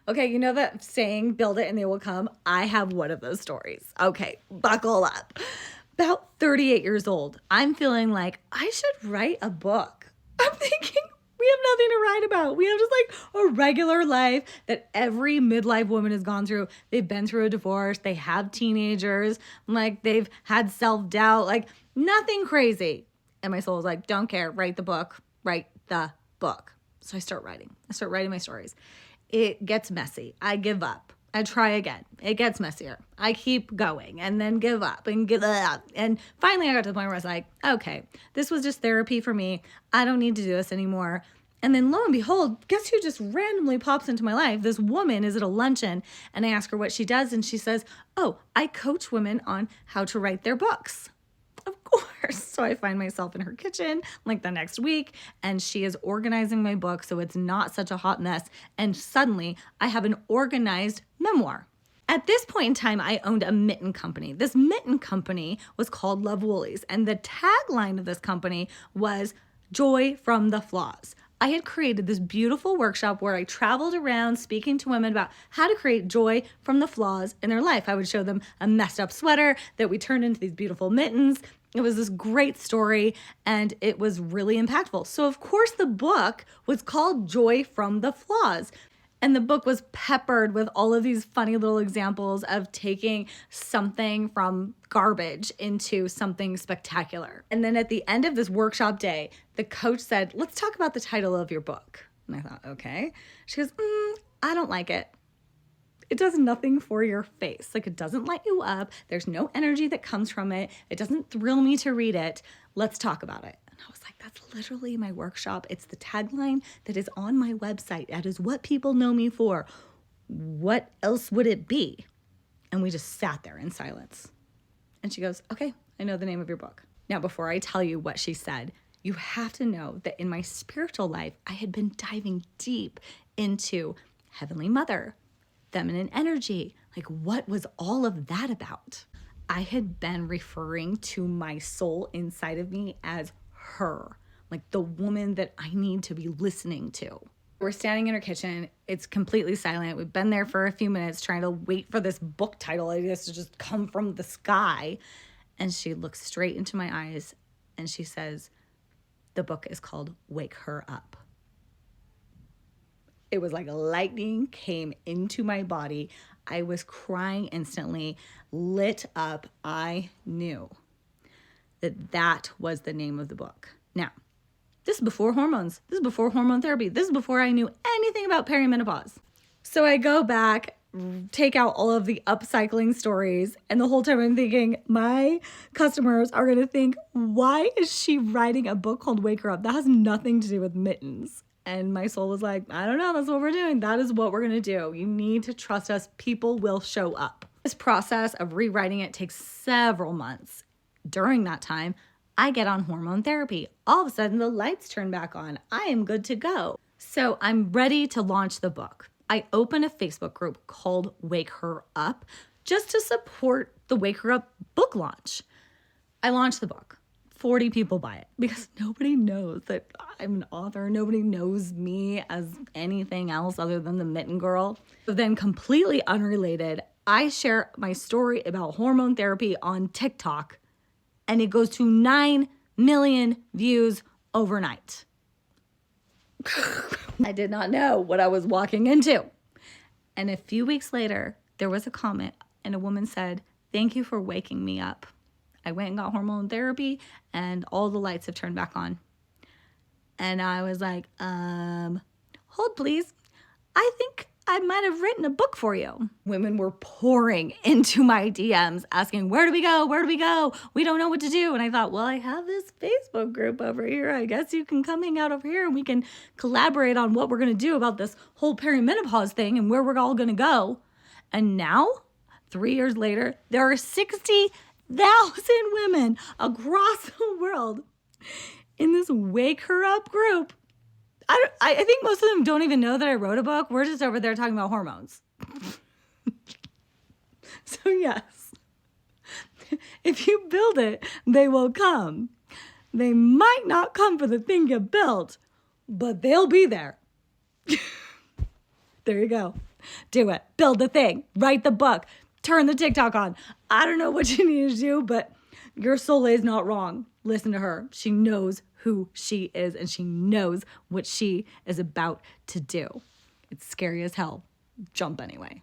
Okay, you know that saying, build it and they will come? I have one of those stories. Okay, buckle up. About 38 years old, I'm feeling like I should write a book. I'm thinking we have nothing to write about. We have just like a regular life that every midlife woman has gone through. They've been through a divorce, they have teenagers, like they've had self-doubt, like nothing crazy. And my soul is like, don't care, write the book, write the book. So I start writing my stories. It gets messy. I give up. I try again. It gets messier. I keep going and then give up and give up. And finally I got to the point where I was like, okay, this was just therapy for me. I don't need to do this anymore. And then lo and behold, guess who just randomly pops into my life? This woman is at a luncheon and I ask her what she does. And she says, oh, I coach women on how to write their books. Of course. So I find myself in her kitchen like the next week and she is organizing my book so it's not such a hot mess. And suddenly I have an organized memoir. At this point in time, I owned a mitten company. This mitten company was called Love Woolies. And the tagline of this company was joy from the flaws. I had created this beautiful workshop where I traveled around speaking to women about how to create joy from the flaws in their life. I would show them a messed up sweater that we turned into these beautiful mittens. It was this great story and it was really impactful. So of course the book was called Joy from the Flaws. And the book was peppered with all of these funny little examples of taking something from garbage into something spectacular. And then at the end of this workshop day, the coach said, let's talk about the title of your book. And I thought, okay. She goes, I don't like it. It does nothing for your face. Like it doesn't light you up. There's no energy that comes from it. It doesn't thrill me to read it. Let's talk about it. And I was like, that's literally my workshop. It's the tagline that is on my website. That is what people know me for. What else would it be? And we just sat there in silence. And she goes, okay, I know the name of your book. Now, before I tell you what she said, you have to know that in my spiritual life, I had been diving deep into Heavenly Mother, feminine energy. Like, what was all of that about? I had been referring to my soul inside of me as her, like the woman that I need to be listening to. We're standing in her kitchen. It's completely silent. We've been there for a few minutes trying to wait for this book title, I guess, to just come from the sky. And she looks straight into my eyes and she says, the book is called Wake Her Up. It was like lightning came into my body. I was crying instantly, lit up. I knew that that was the name of the book. Now, this is before hormones. This is before hormone therapy. This is before I knew anything about perimenopause. So I go back, take out all of the upcycling stories, and the whole time I'm thinking, my customers are going to think, why is she writing a book called Wake Her Up? That has nothing to do with mittens. And my soul was like, I don't know, that's what we're doing. That is what we're going to do. You need to trust us. People will show up. This process of rewriting it takes several months. During that time, I get on hormone therapy. All of a sudden, the lights turn back on. I am good to go. So I'm ready to launch the book. I open a Facebook group called Wake Her Up just to support the Wake Her Up book launch. I launched the book. 40 people buy it because nobody knows that I'm an author. Nobody knows me as anything else other than the mitten girl. But then completely unrelated, I share my story about hormone therapy on TikTok and it goes to 9 million views overnight. I did not know what I was walking into. And a few weeks later, there was a comment and a woman said, thank you for waking me up. I went and got hormone therapy and all the lights have turned back on. And I was like, hold please. I think I might have written a book for you. Women were pouring into my DMs asking, where do we go? Where do we go? We don't know what to do. And I thought, well, I have this Facebook group over here. I guess you can come hang out over here and we can collaborate on what we're going to do about this whole perimenopause thing and where we're all going to go. And now, 3 years later, there are 60,000 women across the world in this Wake Her Up group. I think most of them don't even know that I wrote a book. We're just over there talking about hormones. So yes, if you build it, they will come. They might not come for the thing you built, but they'll be there. There you go. Do it. Build the thing. Write the book. Turn the TikTok on. I don't know what you need to do, but your Soleil's not wrong. Listen to her. She knows who she is and she knows what she is about to do. It's scary as hell. Jump anyway.